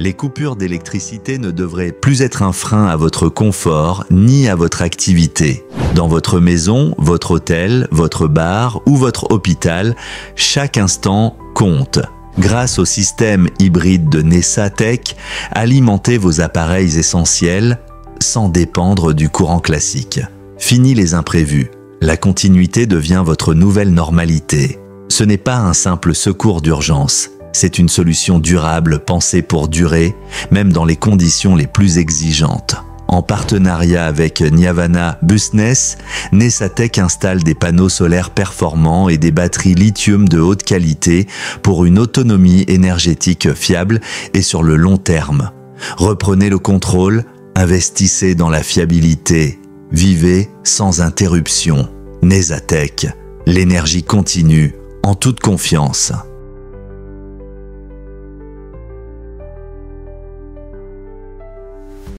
Les coupures d'électricité ne devraient plus être un frein à votre confort ni à votre activité. Dans votre maison, votre hôtel, votre bar ou votre hôpital, chaque instant compte. Grâce au système hybride de Nesatech, alimentez vos appareils essentiels sans dépendre du courant classique. Fini les imprévus. La continuité devient votre nouvelle normalité. Ce n'est pas un simple secours d'urgence. C'est une solution durable pensée pour durer, même dans les conditions les plus exigeantes. En partenariat avec Niavana Business, Nesatech installe des panneaux solaires performants et des batteries lithium de haute qualité pour une autonomie énergétique fiable et sur le long terme. Reprenez le contrôle, investissez dans la fiabilité, vivez sans interruption. Nesatech, l'énergie continue, en toute confiance.